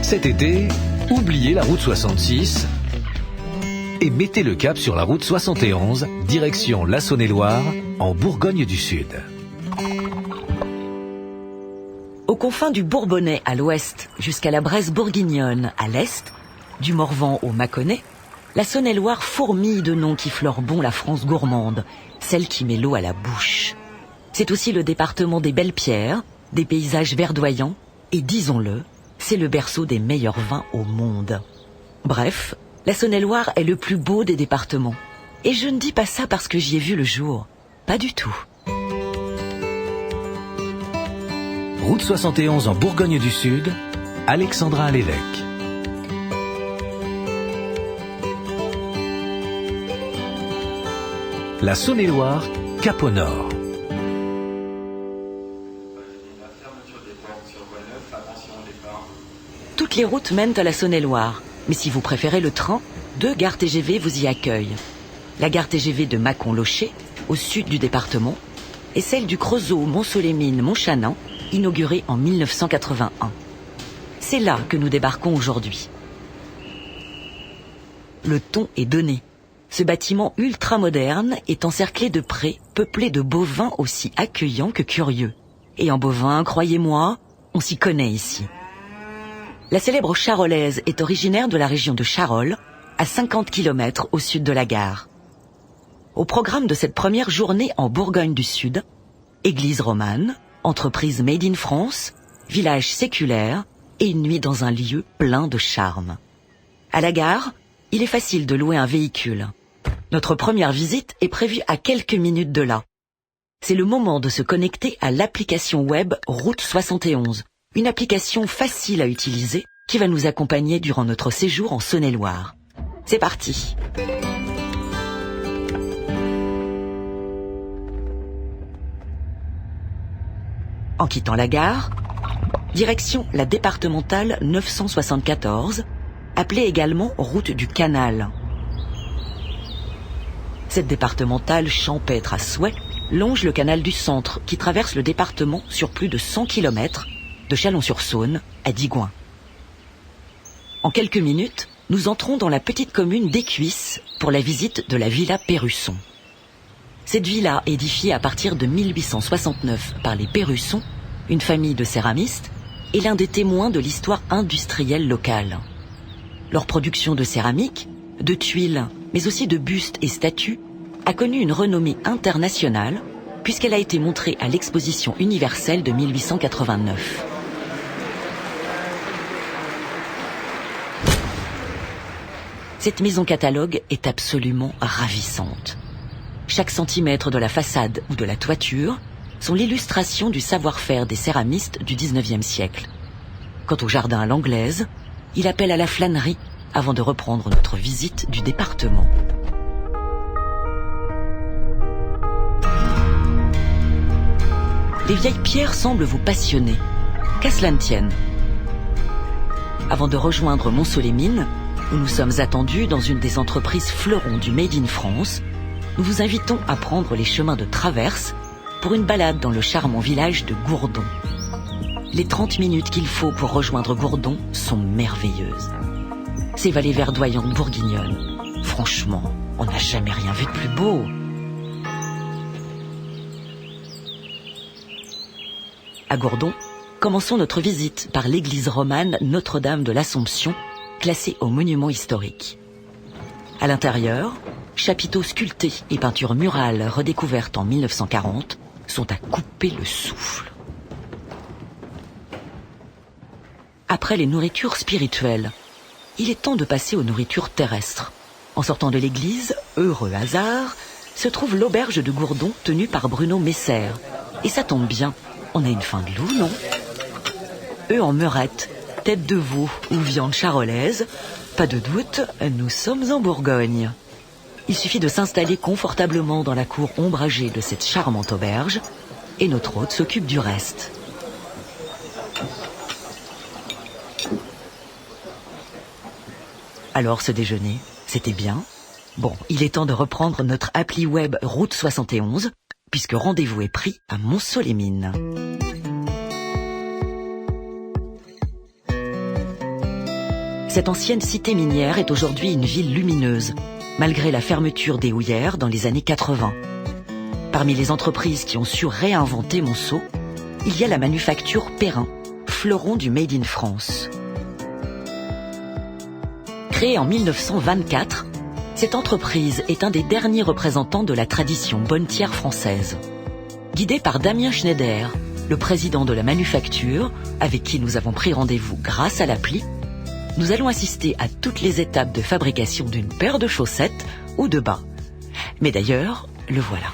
Cet été, oubliez la route 66 et mettez le cap sur la route 71, direction la Saône-et-Loire, en Bourgogne du Sud. Aux confins du Bourbonnais à l'ouest jusqu'à la Bresse bourguignonne à l'est, du Morvan au Mâconnais, la Saône-et-Loire fourmille de noms qui fleurent bon la France gourmande, celle qui met l'eau à la bouche. C'est aussi le département des belles pierres, des paysages verdoyants et, disons-le, c'est le berceau des meilleurs vins au monde. Bref, la Saône-et-Loire est le plus beau des départements. Et je ne dis pas ça parce que j'y ai vu le jour. Pas du tout. Route 71 en Bourgogne du Sud, Alexandra Lévesque. La Saône-et-Loire, Cap au Nord. Toutes les routes mènent à la Saône-et-Loire. Mais si vous préférez le train, 2 gares TGV vous y accueillent. La gare TGV de Mâcon-Locher, au sud du département, et celle du Creusot, Mont-Solémine-Montchanin, inaugurée en 1981. C'est là que nous débarquons aujourd'hui. Le ton est donné. Ce bâtiment ultra-moderne est encerclé de prés, peuplé de bovins aussi accueillants que curieux. Et en bovins, croyez-moi, on s'y connaît ici. La célèbre charolaise est originaire de la région de Charolles, à 50 km au sud de la gare. Au programme de cette première journée en Bourgogne du Sud, église romane, entreprise made in France, village séculaire et une nuit dans un lieu plein de charme. À la gare, il est facile de louer un véhicule. Notre première visite est prévue à quelques minutes de là. C'est le moment de se connecter à l'application web Route 71, une application facile à utiliser qui va nous accompagner durant notre séjour en Saône-et-Loire. C'est parti! En quittant la gare, direction la départementale 974, appelée également route du Canal. Cette départementale champêtre à souhait longe le canal du Centre qui traverse le département sur plus de 100 km, de Chalon-sur-Saône à Digoin. En quelques minutes, nous entrons dans la petite commune d'Écuisses pour la visite de la Villa Perrusson. Cette villa, édifiée à partir de 1869 par les Perrusson, une famille de céramistes, est l'un des témoins de l'histoire industrielle locale. Leur production de céramique, de tuiles, mais aussi de bustes et statues, a connu une renommée internationale puisqu'elle a été montrée à l'exposition universelle de 1889. Cette maison catalogue est absolument ravissante. Chaque centimètre de la façade ou de la toiture sont l'illustration du savoir-faire des céramistes du XIXe siècle. Quant au jardin à l'anglaise, il appelle à la flânerie avant de reprendre notre visite du département. Les vieilles pierres semblent vous passionner, qu'à cela ne tienne. Avant de rejoindre Mont-Solémine, où nous sommes attendus dans une des entreprises fleurons du Made in France, nous vous invitons à prendre les chemins de traverse pour une balade dans le charmant village de Gourdon. Les 30 minutes qu'il faut pour rejoindre Gourdon sont merveilleuses. Ces vallées verdoyantes bourguignonnes, franchement, on n'a jamais rien vu de plus beau. À Gourdon, commençons notre visite par l'église romane Notre-Dame de l'Assomption, classée au monument historique. À l'intérieur, chapiteaux sculptés et peintures murales redécouvertes en 1940 sont à couper le souffle. Après les nourritures spirituelles, il est temps de passer aux nourritures terrestres. En sortant de l'église, heureux hasard, se trouve l'auberge de Gourdon tenue par Bruno Messer. Et ça tombe bien, on a une faim de loup, non? Eux en meurette, tête de veau ou viande charolaise, pas de doute, nous sommes en Bourgogne. Il suffit de s'installer confortablement dans la cour ombragée de cette charmante auberge et notre hôte s'occupe du reste. Alors ce déjeuner, c'était bien. Bon, il est temps de reprendre notre appli web Route 71, puisque rendez-vous est pris à Mont-Solémine. Cette ancienne cité minière est aujourd'hui une ville lumineuse, malgré la fermeture des houillères dans les années 80. Parmi les entreprises qui ont su réinventer Monceau, il y a la manufacture Perrin, fleuron du Made in France. Créée en 1924, cette entreprise est un des derniers représentants de la tradition bonnetière française. Guidée par Damien Schneider, le président de la manufacture, avec qui nous avons pris rendez-vous grâce à l'appli, nous allons assister à toutes les étapes de fabrication d'une paire de chaussettes ou de bas. Mais d'ailleurs, le voilà.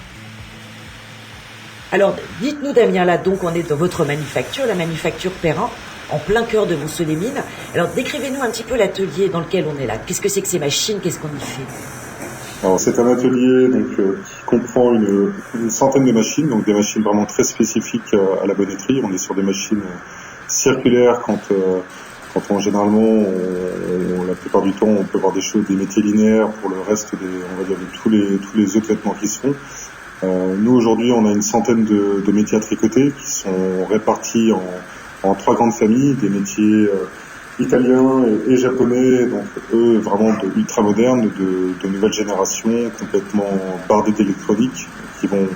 Alors, dites-nous Damien, là donc on est dans votre manufacture, la manufacture Perrin, en plein cœur de Monceau-les-Mines. Alors décrivez-nous un petit peu l'atelier dans lequel on est là. Qu'est-ce que c'est que ces machines? Qu'est-ce qu'on y fait? Alors c'est un atelier qui comprend une centaine de machines, donc des machines vraiment très spécifiques à la bonneterie. On est sur des machines circulaires quand généralement la plupart du temps on peut voir des métiers linéaires pour le reste de tous les autres vêtements qui se font. Nous aujourd'hui on a une centaine de métiers à tricoter qui sont répartis en 3 grandes familles, des métiers italiens et japonais, donc eux vraiment de ultra modernes, de nouvelle génération, complètement bardés d'électronique, qui vont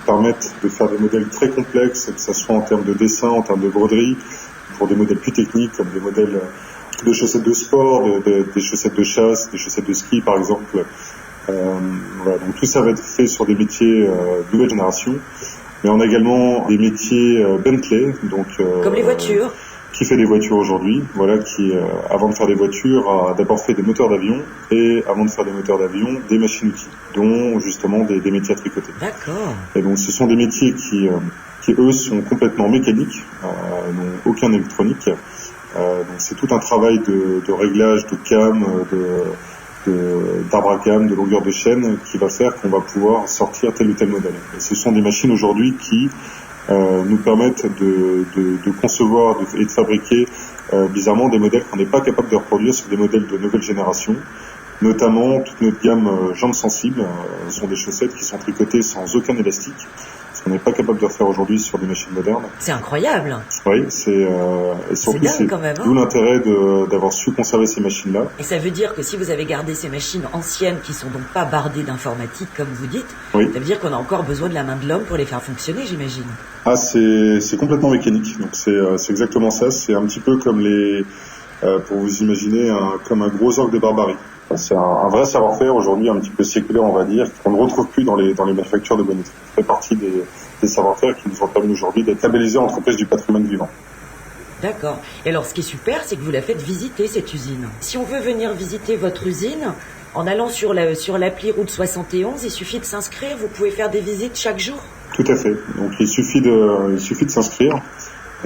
permettre de faire des modèles très complexes, que ce soit en termes de dessin, en termes de broderie, pour des modèles plus techniques comme des modèles de chaussettes de sport, des chaussettes de chasse, des chaussettes de ski par exemple. Voilà, donc tout ça va être fait sur des métiers de nouvelle génération. Mais on a également des métiers Bentley, donc comme les voitures, qui fait des voitures aujourd'hui. Voilà, qui avant de faire des voitures a d'abord fait des moteurs d'avion et avant de faire des moteurs d'avion, des machines-outils, dont justement des métiers à tricoter. D'accord. Et donc ce sont des métiers qui eux sont complètement mécaniques, n'ont aucun électronique. Donc c'est tout un travail de réglage, de cam, d'arbre à cam, de longueur de chaîne qui va faire qu'on va pouvoir sortir tel ou tel modèle. Et ce sont des machines aujourd'hui qui nous permettent de concevoir et de fabriquer bizarrement des modèles qu'on n'est pas capable de reproduire sur des modèles de nouvelle génération. Notamment toute notre gamme jambes sensibles sont des chaussettes qui sont tricotées sans aucun élastique, ce qu'on n'est pas capable de refaire aujourd'hui sur des machines modernes. C'est incroyable. Oui, et surtout c'est quand même, hein. D'où l'intérêt d'avoir su conserver ces machines-là. Et ça veut dire que si vous avez gardé ces machines anciennes qui sont donc pas bardées d'informatique comme vous dites, oui. Ça veut dire qu'on a encore besoin de la main de l'homme pour les faire fonctionner, j'imagine. Ah, c'est complètement mécanique. Donc c'est exactement ça. C'est un petit peu comme pour vous imaginer comme un gros orgue de barbarie. C'est un vrai savoir-faire aujourd'hui un petit peu séculaire, on va dire, qu'on ne retrouve plus dans les manufactures de bonneterie. Ça fait partie des savoir-faire qui nous ont permis aujourd'hui d'être labellisés entreprise du patrimoine vivant. D'accord. Et alors ce qui est super, c'est que vous la faites visiter cette usine. Si on veut venir visiter votre usine, en allant sur l'appli Route 71, il suffit de s'inscrire, vous pouvez faire des visites chaque jour? Tout à fait. Donc il suffit de s'inscrire.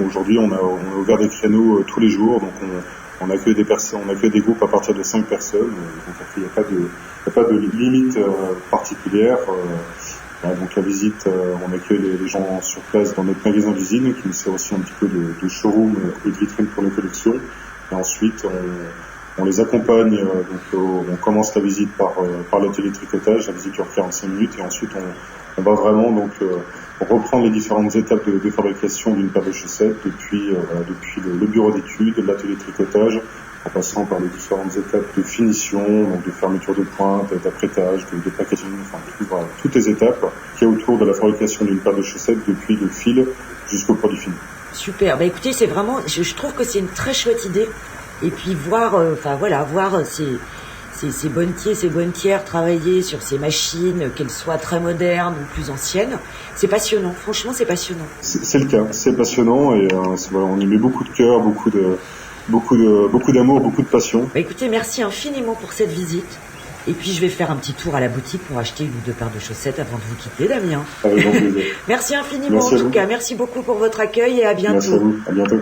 Aujourd'hui on a ouvert des créneaux tous les jours, donc on accueille des personnes, on accueille des groupes à partir de 5 personnes. Donc il n'y a pas de limite particulière. Donc la visite, on accueille les gens sur place dans notre magasin d'usine qui nous sert aussi un petit peu de showroom et de vitrine pour nos collections. Et ensuite on les accompagne. On commence la visite par l'atelier de tricotage. La visite dure 45 minutes et ensuite on va vraiment reprendre les différentes étapes de fabrication d'une paire de chaussettes depuis le bureau d'études, l'atelier de tricotage, en passant par les différentes étapes de finition, donc de fermeture de pointe, d'apprêtage, de packaging, enfin toutes les étapes qu'il y a autour de la fabrication d'une paire de chaussettes depuis le fil jusqu'au produit fini. Super. Écoutez, c'est vraiment, je trouve que c'est une très chouette idée. Et puis voir ces bonnetiers, ces bonnetières travailler sur ces machines, qu'elles soient très modernes ou plus anciennes, c'est passionnant. Franchement, c'est passionnant. C'est le cas, c'est passionnant et on y met beaucoup de cœur, beaucoup d'amour, beaucoup de passion. Écoutez, merci infiniment pour cette visite. Et puis je vais faire un petit tour à la boutique pour acheter 1 ou 2 paires de chaussettes avant de vous quitter, Damien. Avec grand plaisir. Merci infiniment en tout cas. Merci beaucoup pour votre accueil et à bientôt. Merci à vous. À bientôt.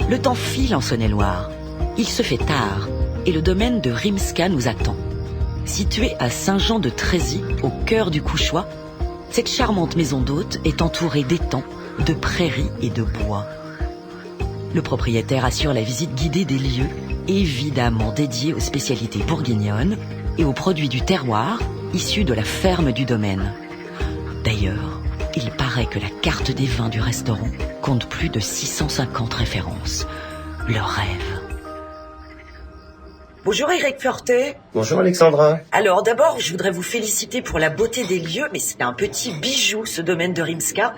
Le temps file en Saône-et-Loire. Il se fait tard et le domaine de Rimska nous attend. Situé à Saint-Jean-de-Trézy, au cœur du Couchois, cette charmante maison d'hôte est entourée d'étangs, de prairies et de bois. Le propriétaire assure la visite guidée des lieux, évidemment dédiés aux spécialités bourguignonnes et aux produits du terroir issus de la ferme du domaine. D'ailleurs, il paraît que la carte des vins du restaurant compte plus de 650 références. Leur rêve. Bonjour Eric Fortet. Bonjour Alexandra. Alors d'abord, je voudrais vous féliciter pour la beauté des lieux, mais c'est un petit bijou ce domaine de Rimska.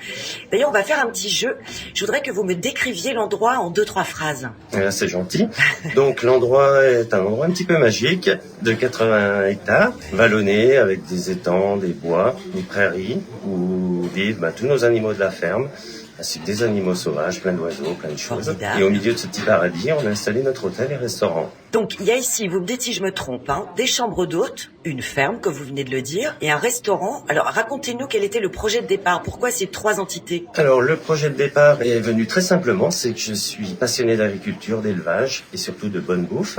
D'ailleurs, on va faire un petit jeu. Je voudrais que vous me décriviez l'endroit en 2-3 phrases. C'est gentil. Donc l'endroit est un endroit un petit peu magique, de 80 hectares, vallonné avec des étangs, des bois, des prairies, où vivent tous nos animaux de la ferme, ainsi que des animaux sauvages, plein d'oiseaux, plein de choses. Formidable. Et au milieu de ce petit paradis, on a installé notre hôtel et restaurant. Donc il y a ici, vous me dites si je me trompe, des chambres d'hôtes, une ferme, comme vous venez de le dire, et un restaurant. Alors racontez-nous quel était le projet de départ. Pourquoi ces 3 entités? Alors le projet de départ est venu très simplement, c'est que je suis passionné d'agriculture, d'élevage et surtout de bonne bouffe.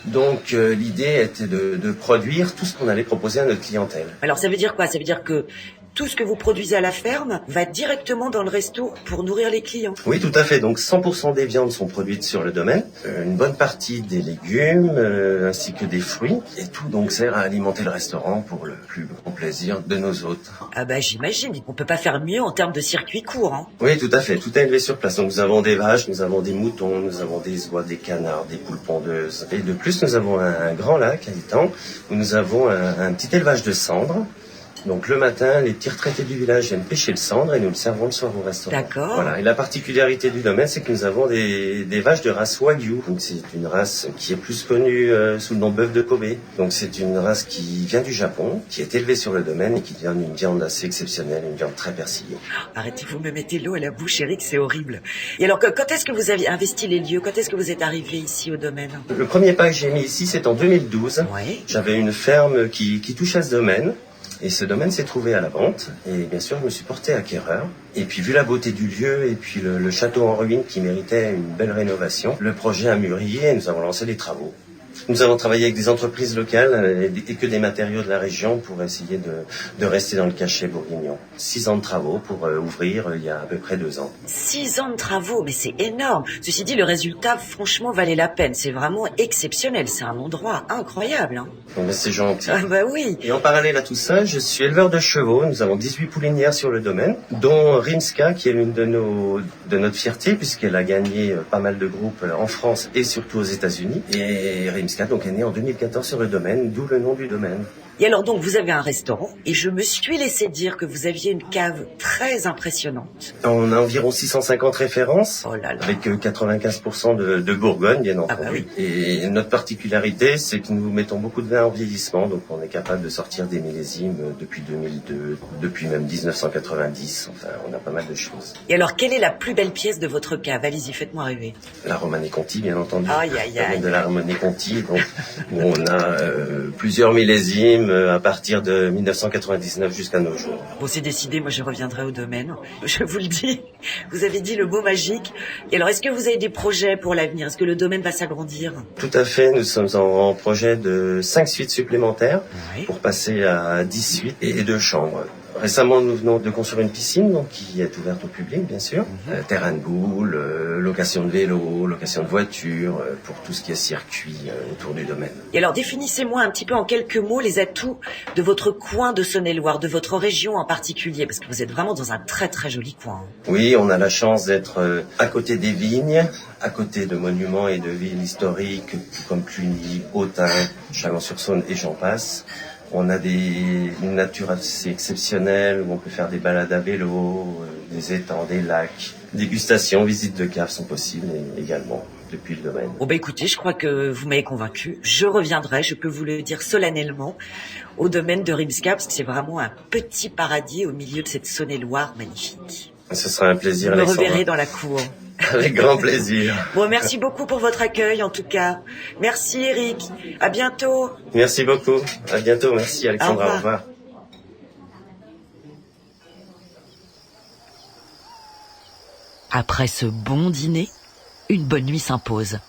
Donc l'idée était de produire tout ce qu'on allait proposer à notre clientèle. Alors ça veut dire quoi? Ça veut dire que tout ce que vous produisez à la ferme va directement dans le resto pour nourrir les clients? Oui, tout à fait. Donc 100% des viandes sont produites sur le domaine, une bonne partie des légumes ainsi que des fruits, et tout donc sert à alimenter le restaurant pour le plus grand plaisir de nos hôtes. Ah bah j'imagine, on peut pas faire mieux en termes de circuit court. Oui, tout à fait. Tout est élevé sur place. Donc nous avons des vaches, nous avons des moutons, nous avons des oies, des canards, des poules pondeuses. Et de plus, nous avons un grand lac à Étang où nous avons un petit élevage de cendres. Donc le matin, les petits retraités du village viennent pêcher le cendre et nous le servons le soir au restaurant. D'accord. Voilà. Et la particularité du domaine, c'est que nous avons des vaches de race Wagyu. Donc c'est une race qui est plus connue sous le nom bœuf de Kobe. Donc c'est une race qui vient du Japon, qui est élevée sur le domaine et qui donne une viande assez exceptionnelle, une viande très persillée. Arrêtez, vous me mettez l'eau à la bouche, Eric, c'est horrible. Et alors, quand est-ce que vous avez investi les lieux? Quand est-ce que vous êtes arrivé ici au domaine? Le premier pas que j'ai mis ici, c'est en 2012. Ouais. J'avais une ferme qui touchait à ce domaine. Et ce domaine s'est trouvé à la vente. Et bien sûr, je me suis porté acquéreur. Et puis, vu la beauté du lieu et puis le château en ruine qui méritait une belle rénovation, le projet a mûri et nous avons lancé les travaux. Nous avons travaillé avec des entreprises locales et que des matériaux de la région pour essayer de rester dans le cachet bourguignon. 6 ans de travaux pour ouvrir il y a à peu près 2 ans. 6 ans de travaux, mais c'est énorme. Ceci dit, le résultat, franchement, valait la peine. C'est vraiment exceptionnel. C'est un endroit incroyable. Bon, ben, c'est gentil. Ah bah oui. Et en parallèle à tout ça, je suis éleveur de chevaux. Nous avons 18 poulinières sur le domaine, dont Rimska, qui est l'une de notre fierté, puisqu'elle a gagné pas mal de groupes en France et surtout aux États-Unis. Et Rimska donc est née en 2014 sur le domaine, d'où le nom du domaine. Et alors donc, vous avez un restaurant, et je me suis laissé dire que vous aviez une cave très impressionnante. On a environ 650 références, Oh là là. avec 95% de Bourgogne, bien entendu. Ah bah oui. Et notre particularité, c'est que nous mettons beaucoup de vin en vieillissement, donc on est capable de sortir des millésimes depuis 2002, depuis même 1990, enfin, on a pas mal de choses. Et alors, quelle est la plus belle pièce de votre cave? Allez-y, faites-moi rêver. La Romanée Conti, bien entendu. Aïe, aïe, aïe. De la Romanée Conti, donc, où on a plusieurs millésimes à partir de 1999 jusqu'à nos jours. Bon, c'est décidé, moi je reviendrai au domaine. Je vous le dis, vous avez dit le mot magique. Et alors, est-ce que vous avez des projets pour l'avenir? Est-ce que le domaine va s'agrandir? Tout à fait, nous sommes en projet de 5 suites supplémentaires Oui. pour passer à 10 suites et 2 chambres. Récemment, nous venons de construire une piscine, donc qui est ouverte au public, bien sûr. Terrain de boule, location de vélo, location de voiture, pour tout ce qui est circuit autour du domaine. Et alors, définissez-moi un petit peu en quelques mots les atouts de votre coin de Saône-et-Loire, de votre région en particulier, parce que vous êtes vraiment dans un très très joli coin. Oui, on a la chance d'être à côté des vignes, à côté de monuments et de villes historiques comme Cluny, Autun, Chalon-sur-Saône et j'en passe. On a une nature assez exceptionnelle où on peut faire des balades à vélo, des étangs, des lacs. Dégustations, visites de caves sont possibles également depuis le domaine. Bon bah écoutez, je crois que vous m'avez convaincu. Je reviendrai, je peux vous le dire solennellement, au domaine de Rimska, parce que c'est vraiment un petit paradis au milieu de cette Saône-et-Loire magnifique. Ce sera un plaisir, Vous me Alexandra. reverrez dans la cour. Avec grand plaisir. Bon, merci beaucoup pour votre accueil, en tout cas. Merci, Eric. À bientôt. Merci beaucoup. À bientôt. Merci, Alexandra. Au revoir. Après ce bon dîner, une bonne nuit s'impose.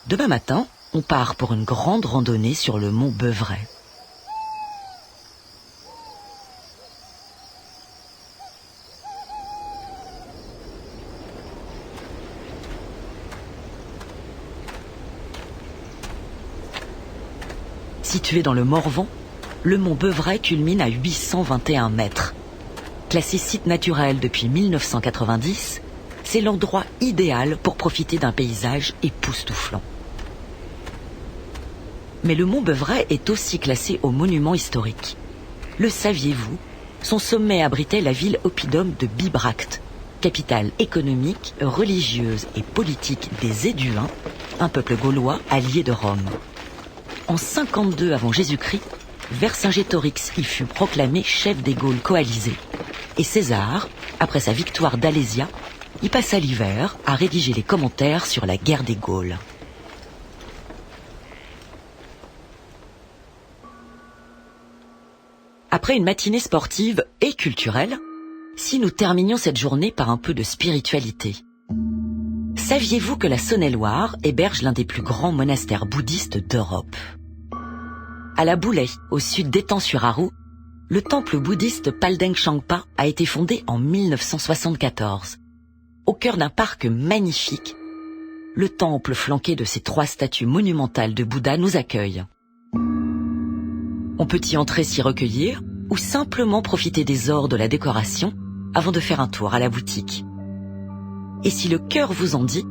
Demain matin, on part pour une grande randonnée sur le mont Beuvray. Situé dans le Morvan, le mont Beuvray culmine à 821 mètres. Classé site naturel depuis 1990, c'est l'endroit idéal pour profiter d'un paysage époustouflant. Mais le mont Beuvray est aussi classé au monument historique. Le saviez-vous? Son sommet abritait la ville oppidum de Bibracte, capitale économique, religieuse et politique des Éduins, un peuple gaulois allié de Rome. En 52 avant Jésus-Christ, Vercingétorix y fut proclamé chef des Gaules coalisés. Et César, après sa victoire d'Alésia, y passa l'hiver à rédiger les commentaires sur la guerre des Gaules. Après une matinée sportive et culturelle, si nous terminions cette journée par un peu de spiritualité. Saviez-vous que la Saône-et-Loire héberge l'un des plus grands monastères bouddhistes d'Europe? À la Boulay, au sud d'Étang-sur-Arroux, le temple bouddhiste Paldeng Shangpa a été fondé en 1974. Au cœur d'un parc magnifique, le temple flanqué de ses 3 statues monumentales de Bouddha nous accueille. On peut y entrer s'y recueillir ou simplement profiter des ors de la décoration avant de faire un tour à la boutique. Et si le cœur vous en dit,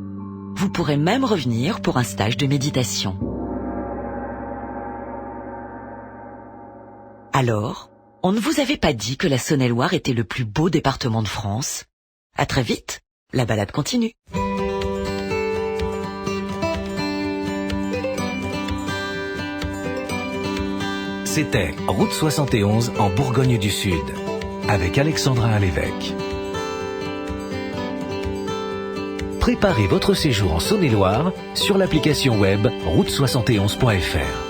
vous pourrez même revenir pour un stage de méditation. Alors, on ne vous avait pas dit que la Saône-et-Loire était le plus beau département de France? À très vite, la balade continue. C'était Route 71 en Bourgogne du Sud, avec Alexandra Alévêque. Préparez votre séjour en Saône-et-Loire sur l'application web route71.fr.